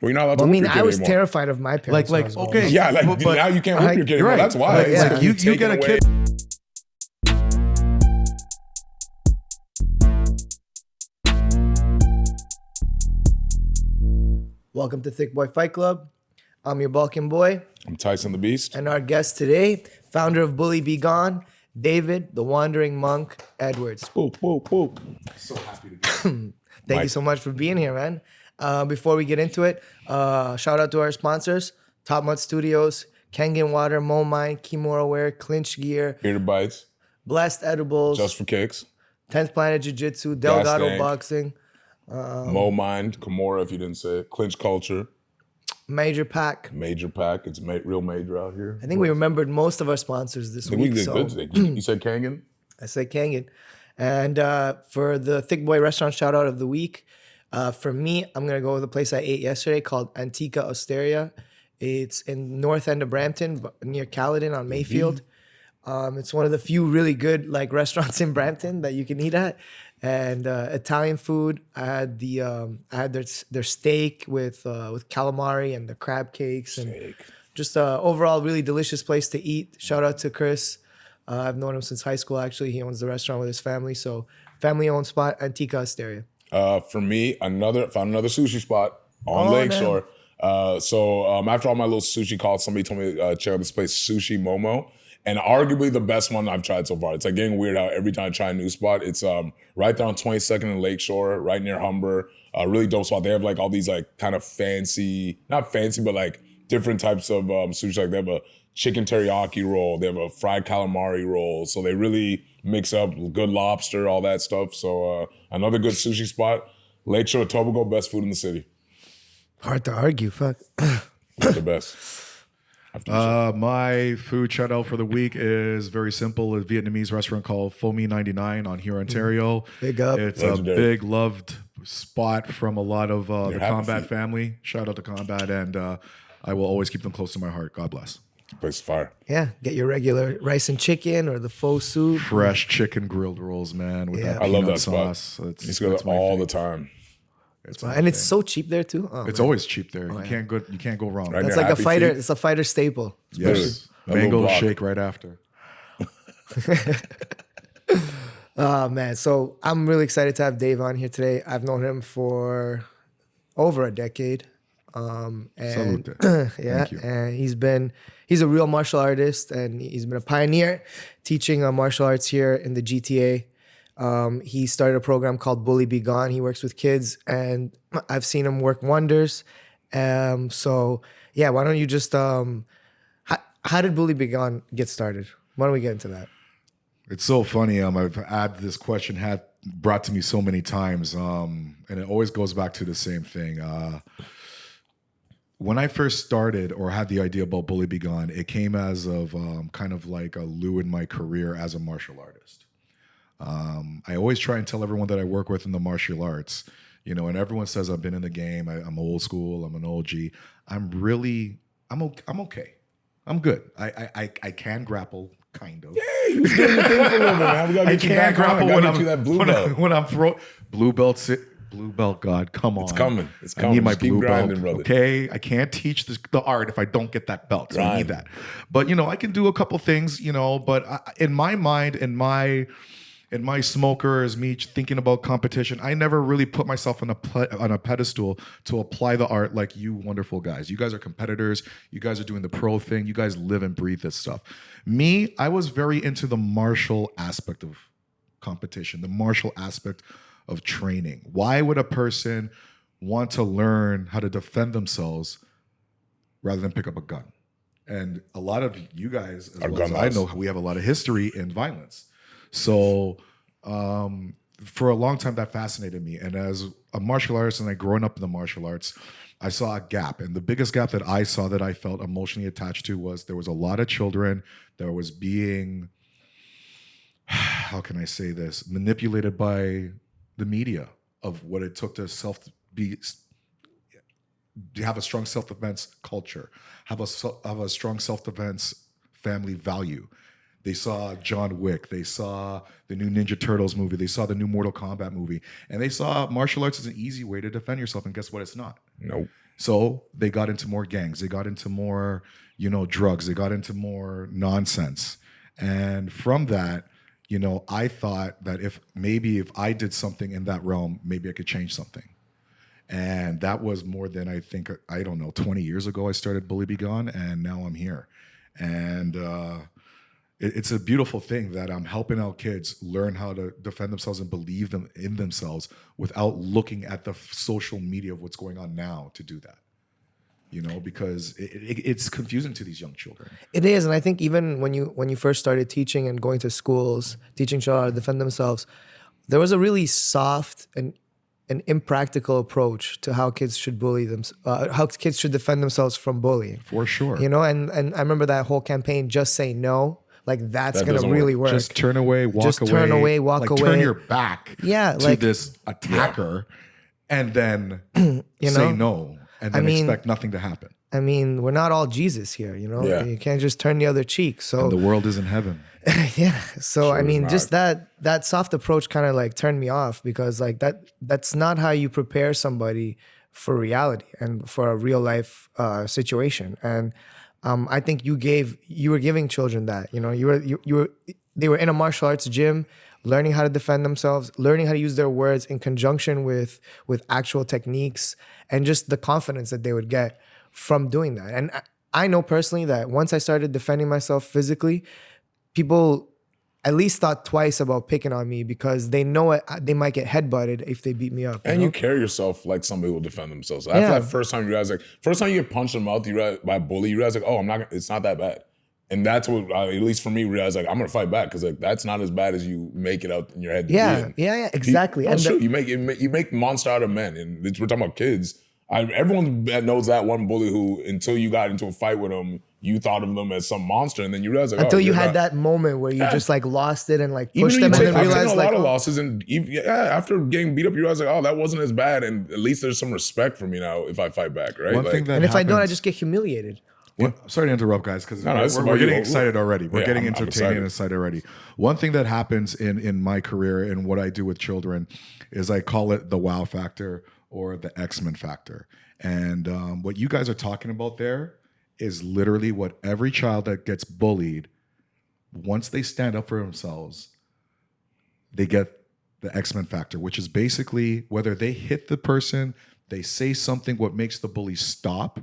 Well, you're not allowed to I whoop mean, your kid I was anymore. terrified of my parents. when I was growing okay. up. Yeah, like But now you can't whoop your kid anymore. right. That's why. Like, It's like, you taken get a away. kid. Welcome to Thicc Boy Fight Club. I'm your Balkan boy, I'm Tyson the Beast. and our guest today, founder of Bully Be Gone, David, the Wandering Monk Edwards. Whoop, whoop, whoop. So happy to be here. Thank you so much for being here, man. Before we get into it, shout out to our sponsors, Top Mutt Studios, Kangen Water, Mo Mind, Kimura Wear, Clinch Gear, Ear bites, Blessed Edibles, just for kicks. 10th Planet Jiu-Jitsu, Delgado Stank. Boxing, Mo Mind, Kimura, if you didn't say it. Clinch Culture, Major Pack. Major Pack. It's real major out here. I think we remembered most of our sponsors this I think we week. did So good today. You said Kangen? I say Kangen. And for the Thicc Boy restaurant shout out of the week, for me, I'm going to go with a place I ate yesterday called Antica Osteria. It's in north end of Brampton, near Caledon on Mayfield. It's one of the few really good like restaurants in Brampton that you can eat at. And Italian food. I had their steak with calamari and the crab cakes, and just overall really delicious place to eat. Shout out to Chris. I've known him since high school. Actually, he owns the restaurant with his family. So family-owned spot, Antica Osteria. For me, found another sushi spot on Lakeshore. So after all my little sushi calls, somebody told me check out this place, Sushi Momo. And arguably the best one I've tried so far. It's like getting weird how every time I try a new spot, it's right there on 22nd and Lakeshore, right near Humber. Really dope spot. They have like all these like kind of fancy, not fancy, but like different types of sushi. Like they have a chicken teriyaki roll. They have a fried calamari roll. So they really mix up good lobster, all that stuff. So another good sushi spot. Lakeshore, Etobicoke, best food in the city. Hard to argue. Fuck. The best. My food shout out for the week is very simple. A Vietnamese restaurant called Pho Me 99 on here, Ontario. Big up. It's Legendary. a big loved spot from a lot of the happy Combat feet. family. Shout out to Combat, and I will always keep them close to my heart. God bless. Place is fire. Yeah, get your regular rice and chicken or the faux soup. Fresh chicken grilled rolls, man, with that I love peanut that spot. sauce. It's good all the time. And it's so cheap there too. Oh, It's man. always cheap there. You can't go wrong. Right That's near like a Happy fighter. Feet. It's a fighter staple. Yes. That little Mango block. shake right after. Oh man, so I'm really excited to have Dave on here today. I've known him for over a decade. And Salute. yeah, Thank you. and he's a real martial artist, and he's been a pioneer teaching martial arts here in the GTA. He started a program called Bully Be Gone. He works with kids, and I've seen him work wonders. So yeah, why don't you just how did Bully Be Gone get started? Why don't we get into that? It's so funny. I've had this question brought to me so many times, and it always goes back to the same thing. When I first started or had the idea about Bully Be Gone, it came as of kind of like a lull in my career as a martial artist. I always try and tell everyone that I work with in the martial arts, and everyone says I've been in the game. I'm old school. I'm an OG. I'm okay. I'm good. I can grapple, kind of. Hey, you was doing your thing for a little bit, man. We gotta I get you can't back on. grapple Gotta when get I'm you that blue belt. when I'm blue belt. Blue belt, God, come on! It's coming. It's I coming. need my Just keep blue grinding, belt. brother. Okay, I can't teach the art if I don't get that belt. So I need Grind. that. But I can do a couple things. But in my mind, in my smoker, as me thinking about competition, I never really put myself on a pedestal to apply the art like you wonderful guys. You guys are competitors. You guys are doing the pro thing. You guys live and breathe this stuff. Me, I was very into the martial aspect of competition, the martial aspect of training. Why would a person want to learn how to defend themselves rather than pick up a gun? And a lot of you guys, as well as I know, we have a lot of history in violence. So for a long time, that fascinated me. And as a martial artist and growing up in the martial arts, I saw a gap. And the biggest gap that I saw that I felt emotionally attached to was there was a lot of children that was being, how can I say this, manipulated by the media of what it took to have a strong self-defense culture, have a strong self-defense family value. They saw John Wick. They saw the new Ninja Turtles movie. They saw the new Mortal Kombat movie. And they saw martial arts as an easy way to defend yourself. And guess what? It's not. Nope. So they got into more gangs. They got into more, drugs. They got into more nonsense. And from that, I thought that if I did something in that realm, maybe I could change something. And that was more than I think, 20 years ago I started Bully Be Gone, and now I'm here. And it's a beautiful thing that I'm helping out kids learn how to defend themselves and believe in themselves without looking at the social media of what's going on now to do that. Because it's confusing to these young children. It is, and I think even when you first started teaching and going to schools, teaching children how to defend themselves, there was a really soft and an impractical approach to how kids should how kids should defend themselves from bullying. For sure. And I remember that whole campaign, Just Say No. Like that's going to really work. Just turn away, walk away. Just turn away, walk away. Turn your back to this attacker and then say no and then expect nothing to happen. I mean, we're not all Jesus here, Yeah. You can't just turn the other cheek. So and the world isn't heaven. yeah. So I mean, not. just that soft approach kind of like turned me off, because like that's not how you prepare somebody for reality and for a real life situation. And I think you were giving children that, they were in a martial arts gym, learning how to defend themselves, learning how to use their words in conjunction with actual techniques, and just the confidence that they would get from doing that. And I know personally that once I started defending myself physically, people at least thought twice about picking on me, because they know they might get headbutted if they beat me up. And you carry yourself like somebody who will defend themselves. After that first time you realize, first time you get punched in the mouth, by a bully, you realize it's not that bad. And that's what, at least for me, realized I'm gonna fight back, because that's not as bad as you make it out in your head. Yeah, exactly. That's true. You make monster out of men, and we're talking about kids. Everyone knows that one bully who, until you got into a fight with him, you thought of them as some monster, and then you realize until you had that moment where you just lost it and pushed them, and then realized a lot of losses, and after getting beat up, you realize that wasn't as bad, and at least there's some respect for me now if I fight back, right? And if I don't, I just get humiliated. Sorry to interrupt, guys, because we're getting excited already. We're getting I'm entertained and excited already. One thing that happens in my career and what I do with children is I call it the wow factor or the X-Men factor. And what you guys are talking about there is literally what every child that gets bullied, once they stand up for themselves, they get the X-Men factor, which is basically whether they hit the person, they say something what makes the bully stop,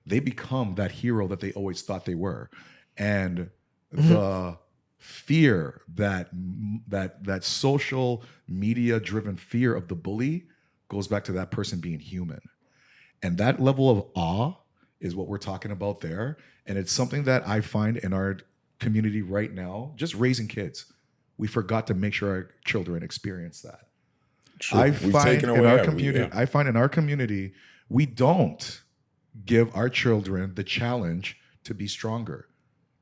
they become that hero that they always thought they were. And the fear, that social media driven fear of the bully goes back to that person being human. And that level of awe is what we're talking about there. And it's something that I find in our community right now, just raising kids. We forgot to make sure our children experience that. True. I find in our community, we don't give our children the challenge to be stronger,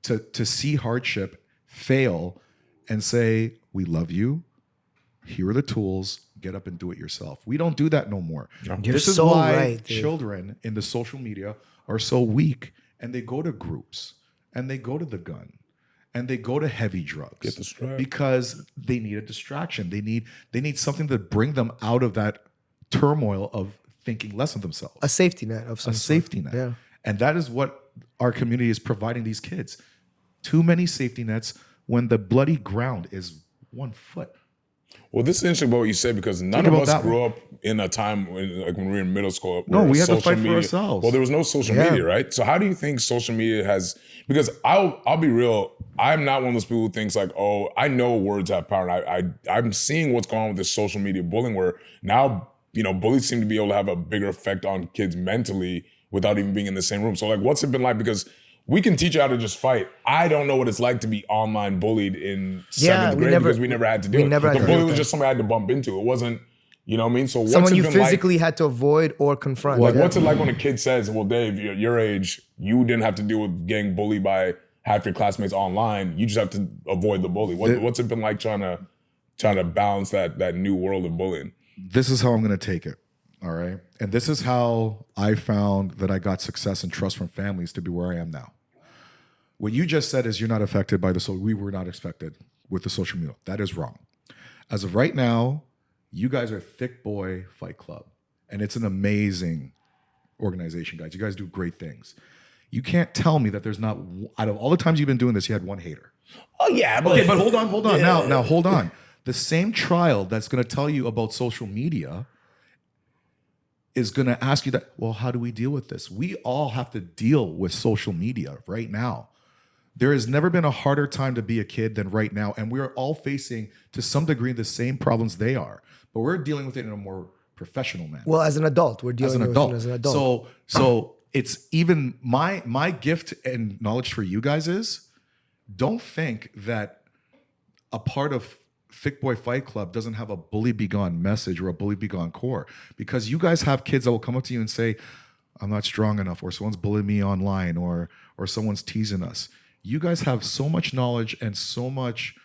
to see hardship, fail, and say, we love you. Here are the tools. Get up and do it yourself. We don't do that no more. You're this is so why right, children in the social media are so weak, and they go to groups, and they go to the gun, and they go to heavy drugs. Get distracted. Because they need a distraction. They need something to bring them out of that turmoil of thinking less of themselves. A safety net of some safety net. Yeah. And that is what our community is providing these kids. Too many safety nets when the bloody ground is 1 foot. Well, this is interesting about what you said, because none of us grew up in a time when we were in middle school. No, we had to fight for ourselves. Well, there was no social media, right? So how do you think social media has? Because I'll be real, I'm not one of those people who thinks I know words have power. And I'm seeing what's going on with this social media bullying, where now bullies seem to be able to have a bigger effect on kids mentally without even being in the same room. So what's it been like? Because we can teach you how to just fight. I don't know what it's like to be online bullied in 7th grade, because we never had to do it. The bully was just somebody I had to bump into. It wasn't, you know what I mean? So what's someone it you been physically had to avoid or confront. What's it like when a kid says, well, Dave, your age, you didn't have to deal with getting bullied by half your classmates online. You just have to avoid the bully. What's it been like trying to balance that new world of bullying? This is how I'm going to take it. All right. And this is how I found that I got success and trust from families to be where I am now. What you just said is you're not affected by we were not affected with the social media. That is wrong. As of right now, you guys are Thicc Boy Fight Club. And it's an amazing organization, guys. You guys do great things. You can't tell me that there's not, out of all the times you've been doing this, you had one hater. Oh yeah, but Okay, but hold on. Now hold on. The same trial that's going to tell you about social media is going to ask you that, well, how do we deal with this? We all have to deal with social media right now. There has never been a harder time to be a kid than right now. And we're all facing, to some degree, the same problems they are. But we're dealing with it in a more professional manner. Well, as an adult, we're dealing with it as an adult. So it's even my gift and knowledge for you guys is, don't think that a part of Thicc Boy Fight Club doesn't have a bully be gone message or a bully be gone core, because you guys have kids that will come up to you and say, I'm not strong enough, or someone's bullying me online, or someone's teasing us. You guys have so much knowledge and so much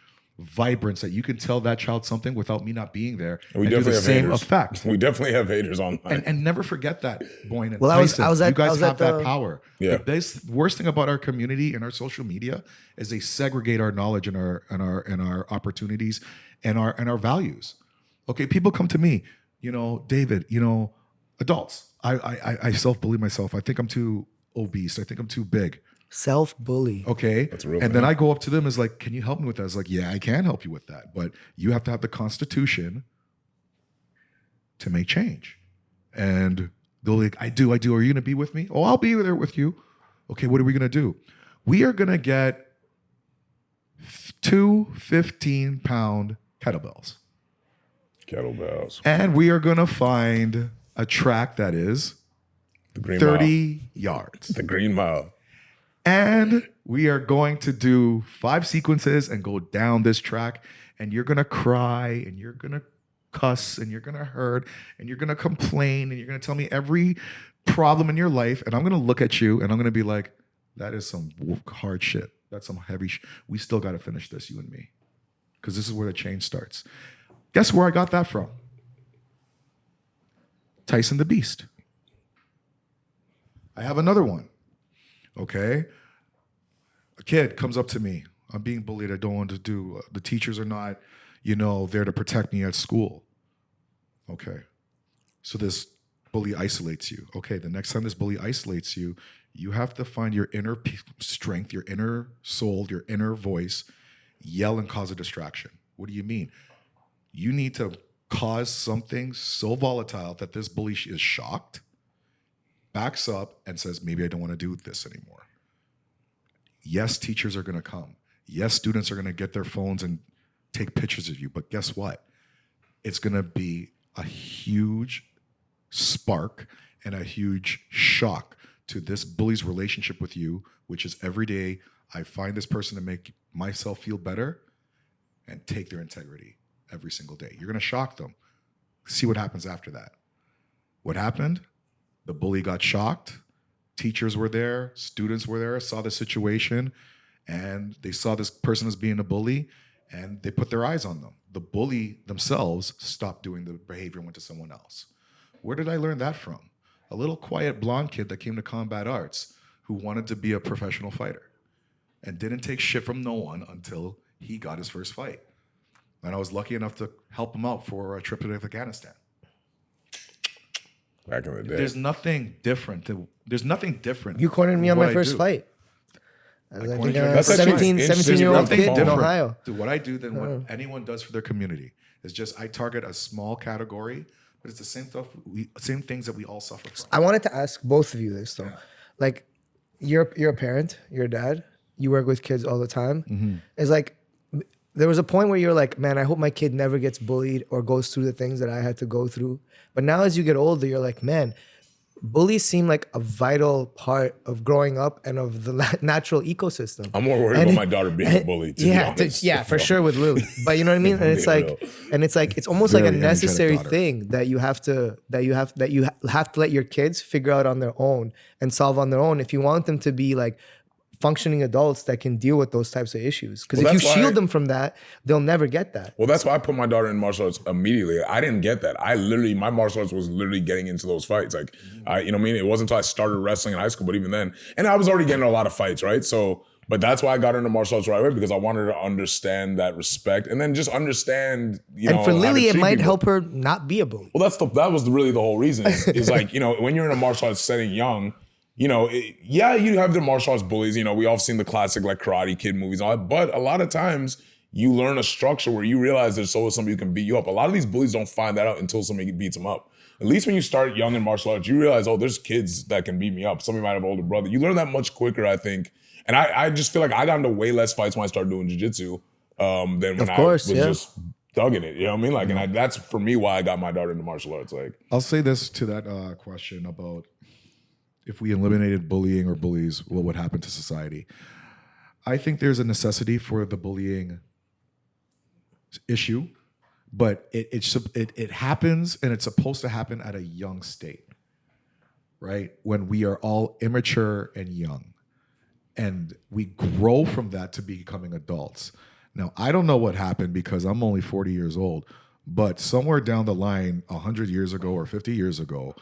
vibrance that you can tell that child something without me not being there. We and definitely do the have same haters. effect. We definitely have haters online. And never forget that, Boyne and Well, Tyson. I was you guys have at that the- power. Yeah. The worst thing about our community and our social media is they segregate our knowledge and our opportunities and our values. Okay, people come to me, David, adults. I self-bully myself. I think I'm too obese. I think I'm too big. Self-bully. Okay. That's a real and thing. then I go up to them as like, can you help me with that? I was like, yeah, I can help you with that. But you have to have the constitution to make change. And they're like, I do. Are you going to be with me? Oh, I'll be there with you. Okay, what are we going to do? We are going to get 2 15-pound kettlebells. Kettlebells. And we are going to find a track that is The Green 30 Mile. yards. The Green Mile. And we are going to do 5 sequences and go down this track. And you're going to cry and you're going to cuss and you're going to hurt and you're going to complain and you're going to tell me every problem in your life. And I'm going to look at you and I'm going to be like, that is some hard shit. That's some heavy shit. We still got to finish this, you and me. Because this is where the change starts. Guess where I got that from? Tyson the Beast. I have another one. Okay. A kid comes up to me. I'm being bullied. I don't want to do. The teachers are not, there to protect me at school. Okay. So this bully isolates you. Okay. The next time this bully isolates you, you have to find your inner strength, your inner soul, your inner voice, yell and cause a distraction. What do you mean? You need to cause something so volatile that this bully is shocked, backs up, and says, maybe I don't want to do this anymore. Yes, teachers are going to come. Yes, students are going to get their phones and take pictures of you. But guess what? It's going to be a huge spark and a huge shock to this bully's relationship with you, which is every day I find this person to make myself feel better and take their integrity every single day. You're going to shock them. See what happens after that. What happened? The bully got shocked. Teachers were there, students were there, saw the situation, and they saw this person as being a bully, and they put their eyes on them. The bully themselves stopped doing the behavior and went to someone else. Where did I learn that from? A little quiet blonde kid that came to combat arts who wanted to be a professional fighter and didn't take shit from no one until he got his first fight. And I was lucky enough to help him out for a trip to Afghanistan. Back in the day. There's nothing different. There's nothing different. You cornered me in on what my I first do. fight. I was, I cornered think, you. a That's actually 17-year-old nothing kid in different. Ohio. To what I do than what anyone does for their community. It's just I target a small category, but it's the same stuff. Same things that we all suffer from. I wanted to ask both of you this though. Like, you're a parent, you're a dad, you work with kids all the time. Mm-hmm. It's like, there was a point where you're like, man, I hope my kid never gets bullied or goes through the things that I had to go through. But now as you get older, you're like, man, bullies seem like a vital part of growing up and of the natural ecosystem. I'm more worried about my daughter being a bully, to be honest. For sure with Lily. But you know what I mean? And it's like, it's almost like a Very energetic necessary daughter. thing that you have to let your kids figure out on their own and solve on their own if you want them to be like functioning adults that can deal with those types of issues. Because Well, if you that's why- shield them from that, they'll never get that. Well, that's why I put my daughter in martial arts immediately. I didn't get that. My martial arts was literally getting into those fights. Like, you know what I mean? It wasn't until I started wrestling in high school, but even then, and I was already getting a lot of fights, right? So But that's why I got into martial arts right away, because I wanted to understand that respect, and then just understand, And for how to Lily, it treat might people. help her not be a bully. Well, that was really the whole reason. Is like, when you're in a martial arts setting young, yeah, you have the martial arts bullies. We all seen the classic like Karate Kid movies and all that, but a lot of times you learn a structure where you realize there's always somebody who can beat you up. A lot of these bullies don't find that out until somebody beats them up. At least when you start young in martial arts, you realize, oh, there's kids that can beat me up. Somebody might have an older brother. You learn that much quicker, I think. And I just feel like I got into way less fights when I started doing jiu-jitsu than when I was just thugging it. You know what I mean? Like, and that's for me why I got my daughter into martial arts. Like, I'll say this to that question about if we eliminated bullying or bullies, what would happen to society? I think there's a necessity for the bullying issue, but it happens, and it's supposed to happen at a young state, right? When we are all immature and young, and we grow from that to becoming adults. Now, I don't know what happened because I'm only 40 years old, but somewhere down the line, 100 years ago or 50 years ago,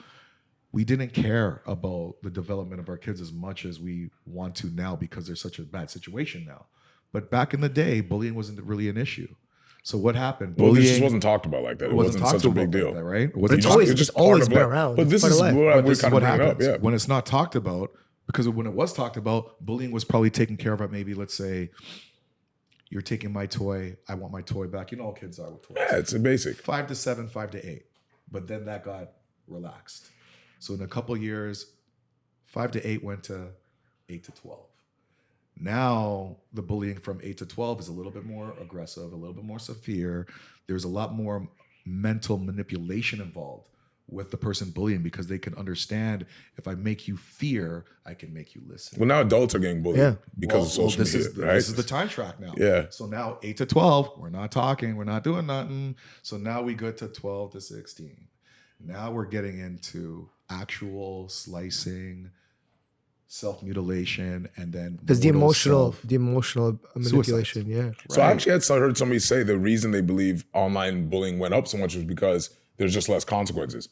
we didn't care about the development of our kids as much as we want to now because there's such a bad situation now. But back in the day, bullying wasn't really an issue. So what happened? Well, this just wasn't talked about like that. It wasn't such a big deal, that, right? It's always been around. But this is what happens. When it's not talked about, because when it was talked about, bullying was probably taken care of at maybe, let's say, you're taking my toy, I want my toy back. You know how kids are with toys. Yeah, it's a basic. 5 to 7, 5 to 8. But then that got relaxed. So in a couple of years, 5 to 8 went to 8 to 12. Now the bullying from 8 to 12 is a little bit more aggressive, a little bit more severe. There's a lot more mental manipulation involved with the person bullying because they can understand if I make you fear, I can make you listen. Well, now adults are getting bullied because of social media, right? This is the time track now. Yeah. So now 8 to 12, we're not talking, we're not doing nothing. So now we go to 12 to 16. Now we're getting into actual slicing, self-mutilation, and then because the emotional manipulation. Suicides. Yeah. So I actually heard somebody say the reason they believe online bullying went up so much was because there's just less consequences.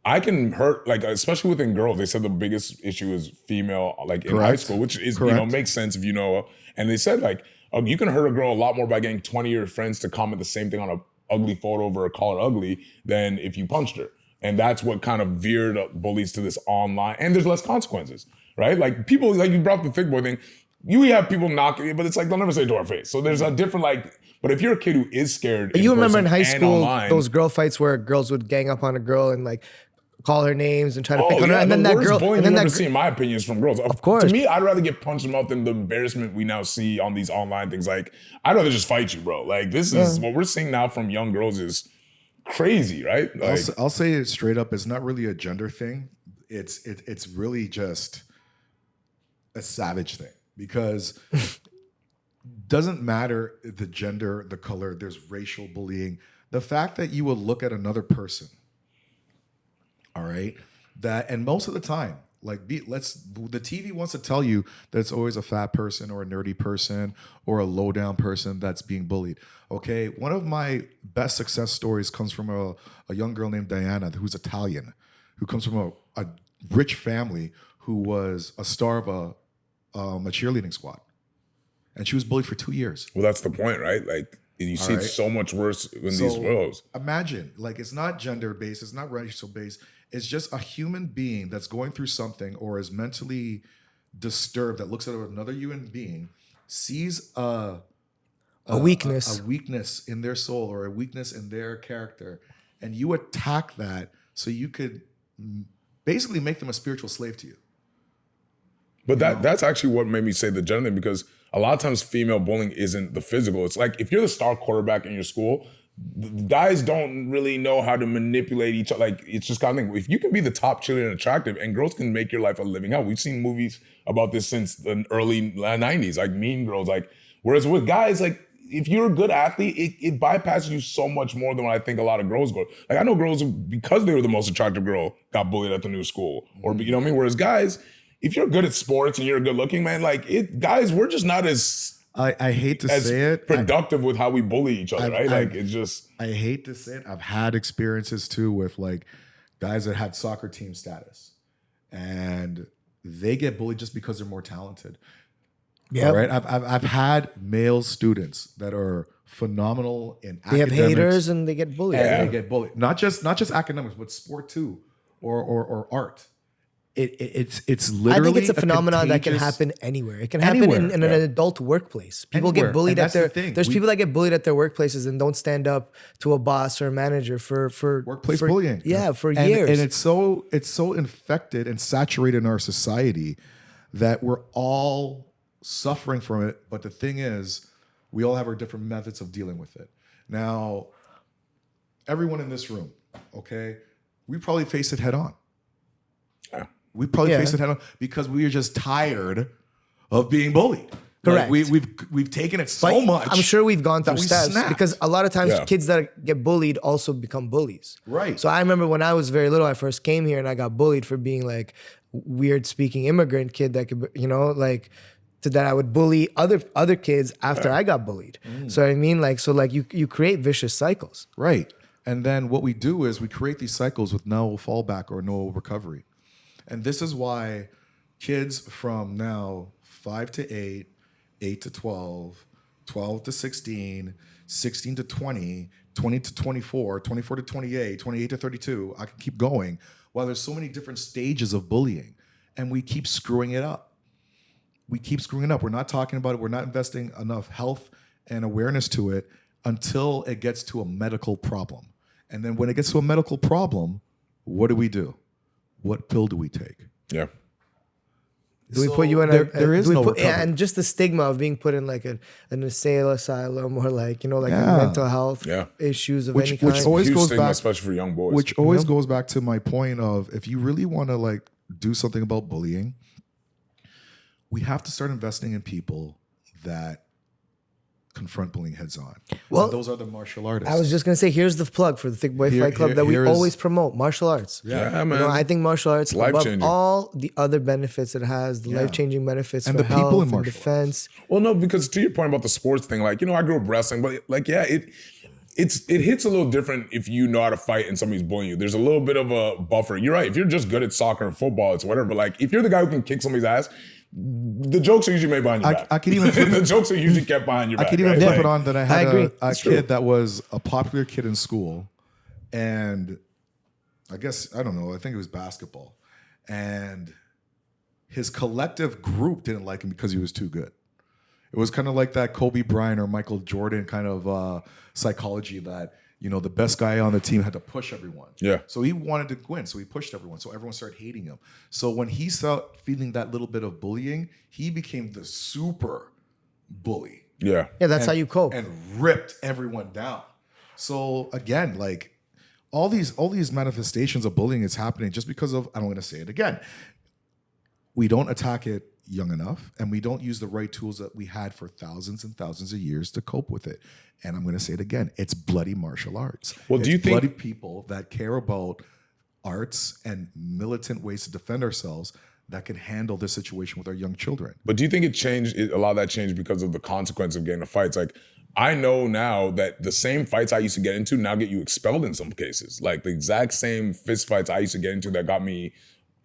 I can hurt, like, especially within girls. They said the biggest issue is female, like in high school, which is makes sense if you know. And they said like you can hurt a girl a lot more by getting 20 of your friends to comment the same thing on a ugly photo of her or call her ugly than if you punched her. And that's what kind of veered bullies to this online. And there's less consequences, right? Like people, like you brought up the Thicc Boy thing. You have people knocking, but it's like they'll never say it to our face. So there's a different but if you're a kid who is scared, you remember in high school online, those girl fights where girls would gang up on a girl and like call her names and try to pick on her, and then that girl, and then that in my opinion, is from girls. Of course, to me, I'd rather get punched in the mouth than the embarrassment we now see on these online things. Like I'd rather just fight you, bro. Like this is what we're seeing now from young girls is crazy, right? Like, I'll say it straight up. It's not really a gender thing. It's really just a savage thing because doesn't matter the gender, the color. There's racial bullying. The fact that you will look at another person, all right, and most of the time, like the TV wants to tell you that it's always a fat person or a nerdy person or a low down person that's being bullied. Okay, one of my best success stories comes from a young girl named Diana who's Italian, who comes from a rich family who was a star of a cheerleading squad, and she was bullied for 2 years. Well, that's the point, right? Like you see it so much worse in these worlds. Imagine, like it's not gender based, it's not racial based. It's just a human being that's going through something or is mentally disturbed that looks at another human being, sees a weakness in their soul or a weakness in their character, and you attack that so you could basically make them a spiritual slave to you. But that's actually what made me say the gender thing, because a lot of times female bullying isn't the physical. It's like if you're the star quarterback in your school, the guys don't really know how to manipulate each other. Like it's just kind of thing. If you can be the top cheerleader and attractive, and girls can make your life a living hell. We've seen movies about this since the early 90s, like Mean Girls. Like whereas with guys, like if you're a good athlete, it bypasses you so much more than what I think a lot of girls go. Like I know girls who, because they were the most attractive girl, got bullied at the new school, or you know what I mean. Whereas guys, if you're good at sports and you're a good looking man, guys, we're just not as I hate to say it, productive with how we bully each other, right? Like it's just. I hate to say it. I've had experiences too with like guys that had soccer team status, and they get bullied just because they're more talented. Yep. All right. I've had male students that are phenomenal in They have academics, haters and they get bullied. and they get bullied. Not just academics, but sport too, or art. It's I literally think it's a phenomenon that can contagious- happen anywhere. It can happen Anywhere. in an adult workplace. People Anywhere. get bullied And at that's the their. thing. There's people that get bullied at their workplaces and don't stand up to a boss or a manager for workplace for- bullying. Yeah, for And- years. and it's so infected and saturated in our society that we're all suffering from it. But the thing is, we all have our different methods of dealing with it. Now, everyone in this room, okay, we probably face it head on. Yeah. We probably Yeah. face it head on because we are just tired of being bullied. Correct. Like we've taken it so But much. I'm sure we've gone that through we steps snapped. because a lot of times Yeah. kids that get bullied also become bullies. Right. So I remember when I was very little, I first came here and I got bullied for being like weird speaking immigrant kid that could, like to that I would bully other kids after I got bullied. So I mean, like, so like you create vicious cycles. Right. And then what we do is we create these cycles with no fallback or no recovery. And this is why kids from now 5 to 8, 8 to 12, 12 to 16, 16 to 20, 20 to 24, 24 to 28, 28 to 32, I can keep going. While there's so many different stages of bullying, and we keep screwing it up. We keep screwing it up. We're not talking about it. We're not investing enough health and awareness to it until it gets to a medical problem. And then when it gets to a medical problem, what do? What pill do we take? Yeah. Do we put you in there is do we no put, recovery. and just the stigma of being put in like an asylum or like, like Yeah. mental health Yeah. issues of Which- any which kind. always Huge goes stigma, back- especially for young boys. Which always goes back to my point of if you really want to like do something about bullying, we have to start investing in people that confront bullying heads on. Well, And those are the martial artists. I was just gonna say, here's the plug for the Thicc Boy Here- Fight Club here- that we here is- always promote: martial arts. yeah, man. I think martial arts, above life-changing. all the other benefits it has, the life-changing benefits And for the people health in and martial defense. Well, no, because to your point about the sports thing, like, I grew up wrestling, but like, yeah, it hits a little different if you know how to fight and somebody's bullying you. There's a little bit of a buffer. You're right. If you're just good at soccer and football, it's whatever. But like, if you're the guy who can kick somebody's ass, the jokes are usually made behind your back. I could even flip the jokes are usually kept behind your I back. could even right? flip Like, it on that I I had agree. a It's true. kid that was a popular kid in school, and I guess, I don't know, I think it was basketball. And his collective group didn't like him because he was too good. It was kind of like that Kobe Bryant or Michael Jordan kind of psychology that, the best guy on the team had to push everyone. Yeah. So he wanted to win, so he pushed everyone. So everyone started hating him. So when he started feeling that little bit of bullying, he became the super bully. Yeah. Yeah, that's how you cope. And ripped everyone down. So again, like all these manifestations of bullying is happening just because of, I'm going to say it again, we don't attack it young enough, and we don't use the right tools that we had for thousands and thousands of years to cope with it. And I'm going to say it again, it's bloody martial arts. Well, do It's you think- bloody people that care about arts and militant ways to defend ourselves that can handle this situation with our young children? But do you think a lot of that changed because of the consequence of getting the fights? Like, I know now that the same fights I used to get into now get you expelled in some cases. Like the exact same fist fights I used to get into that got me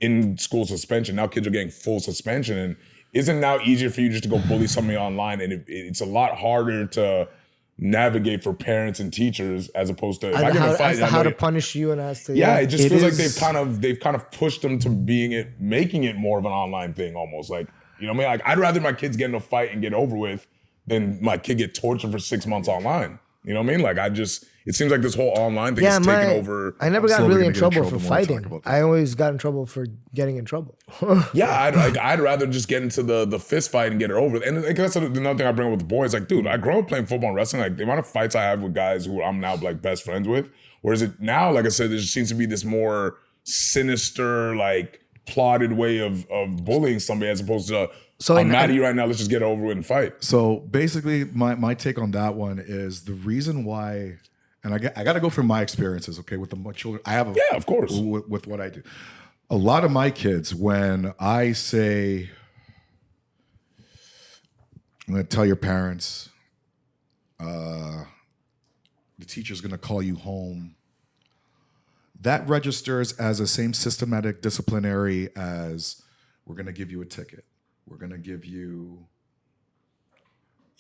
in school suspension. Now kids are getting full suspension. And isn't it now easier for you just to go bully somebody online? And it's a lot harder to navigate for parents and teachers as opposed to if I get in a fight. As to I how know to you- punish you and as to Yeah, it just It feels like is- they've kind of pushed them to making it more of an online thing almost. Like, you know what I mean? Like, I'd rather my kids get in a fight and get over with than my kid get tortured for 6 months online. You know what I mean? Like, it seems like this whole online thing is taking over. I never got slowly really gonna in get in trouble trouble for when we fighting. talk about that. I always got in trouble for getting in trouble. Yeah, I'd rather just get into the fist fight and get it over with. And like, that's another thing I bring up with the boys. Like, dude, I grew up playing football and wrestling. Like, the amount of fights I have with guys who I'm now like best friends with. Whereas it now, like I said, there just seems to be this more sinister, like plotted way of bullying somebody as opposed to I'm mad at you right now. Let's just get it over with and fight. So basically, my take on that one is the reason why, and I got to go from my experiences, okay, with the children. I have, Yeah, of course. with what I do. A lot of my kids, when I say, I'm going to tell your parents, the teacher's going to call you home. That registers as the same systematic disciplinary as we're going to give you a ticket. We're going to give you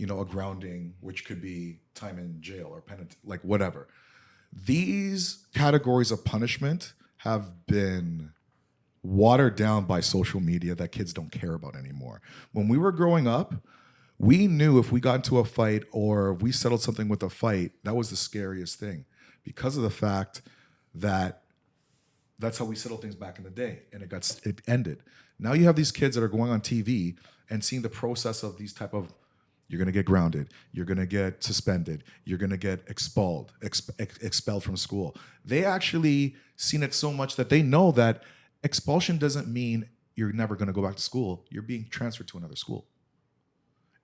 a grounding, which could be time in jail or like whatever. These categories of punishment have been watered down by social media that kids don't care about anymore. When we were growing up, we knew if we got into a fight or we settled something with a fight, that was the scariest thing because of the fact that that's how we settled things back in the day, and it ended. Now you have these kids that are going on TV and seeing the process of these type of, you're going to get grounded, you're going to get suspended, you're going to get expelled from school. They actually seen it so much that they know that expulsion doesn't mean you're never going to go back to school. You're being transferred to another school.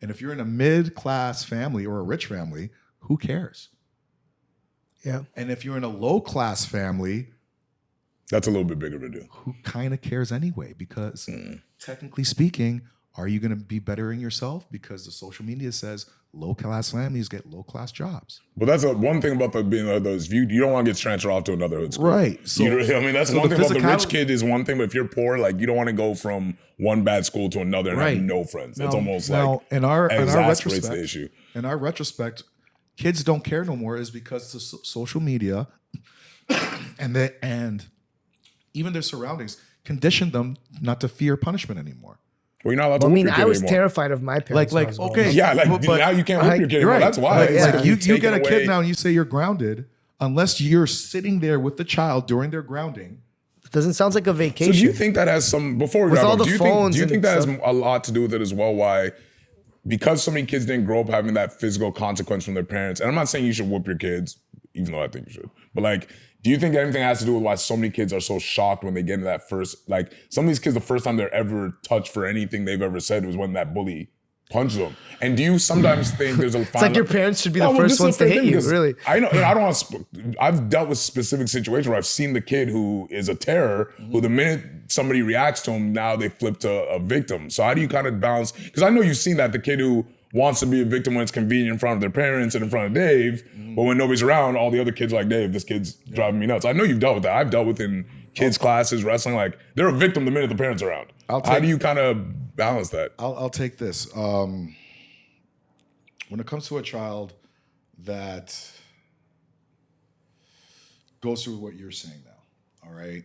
And if you're in a mid-class family or a rich family, who cares? Yeah. And if you're in a low-class family, that's a little bit bigger of a deal. Who kind of cares anyway? Because technically speaking, are you going to be bettering yourself? Because the social media says low-class families get low-class jobs. But that's one thing about being those. You don't want to get transferred off to another hood school. Right. So, that's one thing about the rich kid is one thing, but if you're poor, like you don't want to go from one bad school to another and have no friends. That's almost like in our exasperates the issue. In our retrospect, kids don't care no more is because the social media and even their surroundings conditioned them not to fear punishment anymore. Well, you're not allowed to whip your kid I was anymore. terrified of my parents. Okay. Yeah, but now you can't whip your kid anymore. Right. That's why. Like you get a kid now and you say you're grounded, unless you're sitting there with the child during their grounding. It doesn't sound like a vacation. So do you think that has some, before we with wrap all up, the do you phones think that has stuff? a lot to do with it as well? Why? Because so many kids didn't grow up having that physical consequence from their parents. And I'm not saying you should whoop your kids, even though I think you should. But like, do you think anything has to do with why so many kids are so shocked when they get into that first, like some of these kids, the first time they're ever touched for anything they've ever said was when that bully punched them. And do you sometimes think there's a It's like your parents should be the well, first ones to hit you, because really. I know, I don't want to, I've dealt with specific situations where I've seen the kid who is a terror, who the minute somebody reacts to him, now they flip to a victim. So how do you kind of balance, because I know you've seen that, the kid who wants to be a victim when it's convenient in front of their parents and in front of Dave, but when nobody's around, all the other kids are like, Dave, this kid's driving me nuts. I know you've dealt with that. I've dealt with in kids' classes, wrestling, like they're a victim the minute the parents are around. How do you kind of balance that? I'll take this. When it comes to a child that goes through what you're saying now, all right?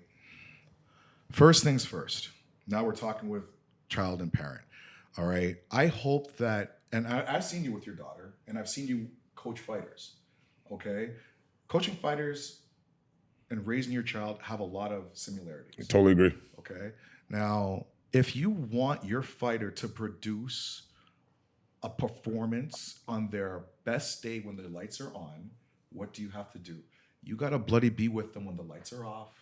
First things first. Now we're talking with child and parent, all right? I hope that, and I've seen you with your daughter, and I've seen you coach fighters, okay? Coaching fighters and raising your child have a lot of similarities. I totally agree. Okay? Now, if you want your fighter to produce a performance on their best day when the lights are on, what do you have to do? You got to bloody be with them when the lights are off.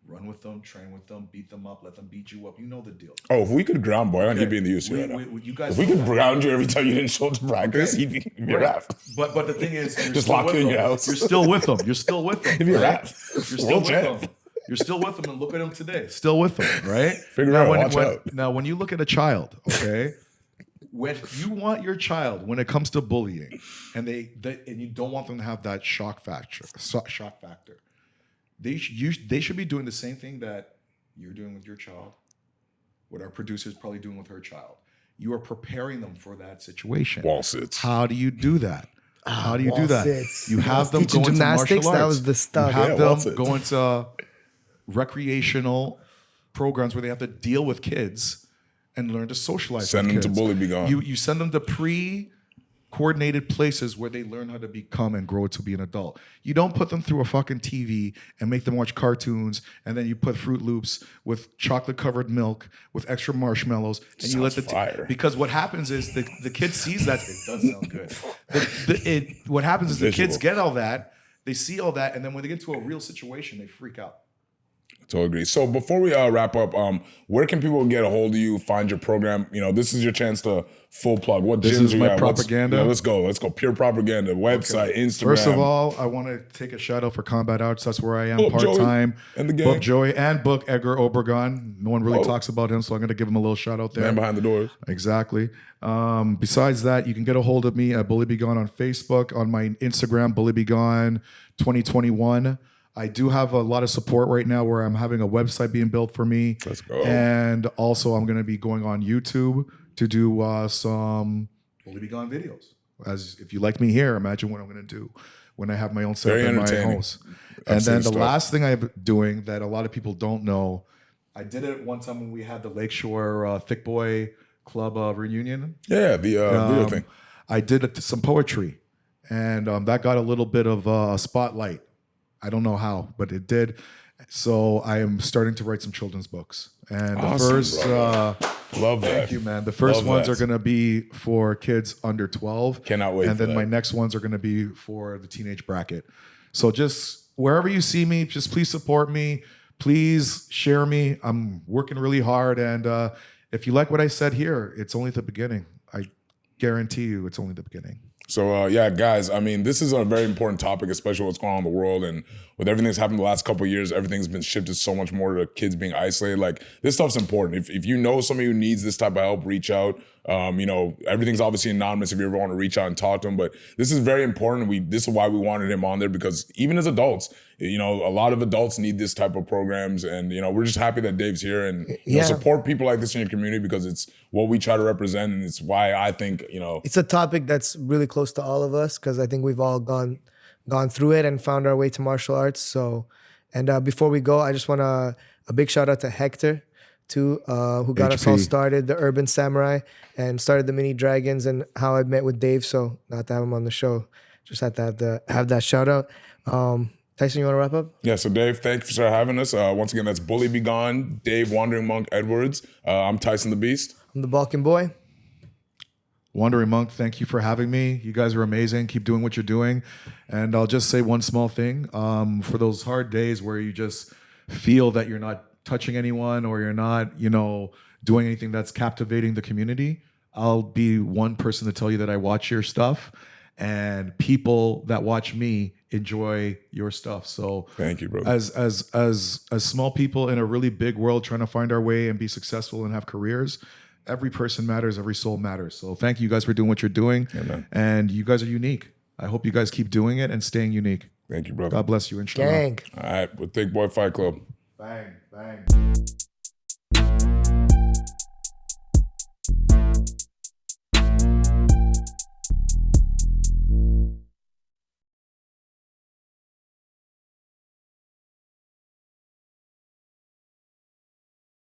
Run with them, train with them, beat them up, let them beat you up. You know the deal. Oh, if we could ground boy, I'd be in the UFC right now. You guys if we could ground you every time you didn't show up to practice, you'd be a ref. But the thing is, you're just still lock with you in them. your house. You're still with them. You're still with them. You'd be a right? ref. You're still with them. You're still with them, and look at them today. Still with them, right? Figure out, watch out. Now, when you look at a child, okay, when you want your child, when it comes to bullying, and and you don't want them to have that shock factor, they should be doing the same thing that you're doing with your child, what our producer is probably doing with her child. You are preparing them for that situation. Wall sits. How do you do that? How do you do that? Sits. You have them go into gymnastics. martial arts. That was the stuff. You have wall them sits. go into recreational programs where they have to deal with kids and learn to socialize. Send with them kids. to Bully Be Gone. You send them to coordinated places where they learn how to become and grow to be an adult. You don't put them through a fucking TV and make them watch cartoons, and then you put Fruit Loops with chocolate covered milk with extra marshmallows, and you let fire. because what happens is the kid sees that. It does sound good. What happens is the kids get all that, they see all that, and then when they get to a real situation, they freak out. Totally agree. So before we wrap up, where can people get a hold of you, find your program? You know, this is your chance to full plug. What This gyms is you my got? propaganda. Let's go. Pure propaganda. Website, Instagram. First of all, I want to take a shout out for Combat Arts. That's where I am Book Joey part-time. and the gang. Book Joey and book Edgar Obregon. No one really talks about him, so I'm going to give him a little shout out there. Man behind the doors. Exactly. Besides that, you can get a hold of me at Bully Be Gone on Facebook, on my Instagram, Bully Be Gone 2021. I do have a lot of support right now where I'm having a website being built for me. Let's go. And also I'm going to be going on YouTube to do some Bully Be Gone videos. As if you like me here, imagine what I'm going to do when I have my own setup Very in my entertaining. house. And then the stuff. last thing I'm doing that a lot of people don't know, I did it one time when we had the Lakeshore Thicc Boy Club reunion. Yeah, the video thing. I did some poetry, and that got a little bit of a spotlight. I don't know how, but it did. So I am starting to write some children's books. And the Awesome, first, bro. Love that. thank you, man. The first Love ones that. are going to be for kids under 12. Cannot wait And for then my that. next ones are going to be for the teenage bracket. So just wherever you see me, just please support me. Please share me. I'm working really hard. And if you like what I said here, it's only the beginning. I guarantee you it's only the beginning. So yeah, guys, I mean, this is a very important topic, especially what's going on in the world. And with everything that's happened the last couple of years, everything's been shifted so much more to kids being isolated. Like, this stuff's important. If you know somebody who needs this type of help, reach out. You know, everything's obviously anonymous if you ever want to reach out and talk to him. But this is very important. This is why we wanted him on there, because even as adults, you know, a lot of adults need this type of programs. And, you know, we're just happy that Dave's here, and you know, support people like this in your community, because it's what we try to represent. And it's why I think, you know, It's a topic that's really close to all of us, because I think we've all gone through it and found our way to martial arts. So, and before we go, I just want a big shout out to Hector too, who got us all started, the Urban Samurai, and started the Mini Dragons, and how I met with Dave. So not to have him on the show, just had to have that shout out. Tyson, you want to wrap up? Yeah, so Dave, thank you for having us. Once again, that's Bully Be Gone, Dave Wandering Monk Edwards. I'm Tyson the Beast. I'm the Balkan Boy. Wandering Monk, thank you for having me. You guys are amazing. Keep doing what you're doing. And I'll just say one small thing. For those hard days where you just feel that you're not touching anyone, or you're not, you know, doing anything that's captivating the community, I'll be one person to tell you that I watch your stuff, and people that watch me enjoy your stuff. So Thank you, brother. As small people in a really big world trying to find our way and be successful and have careers, every person matters, every soul matters. So thank you guys for doing what you're doing. Amen. And you guys are unique. I hope you guys keep doing it and staying unique. Thank you, brother. God bless you. Inshallah. Gang. All right, with Thicc Boy Fight Club. Bang, bang.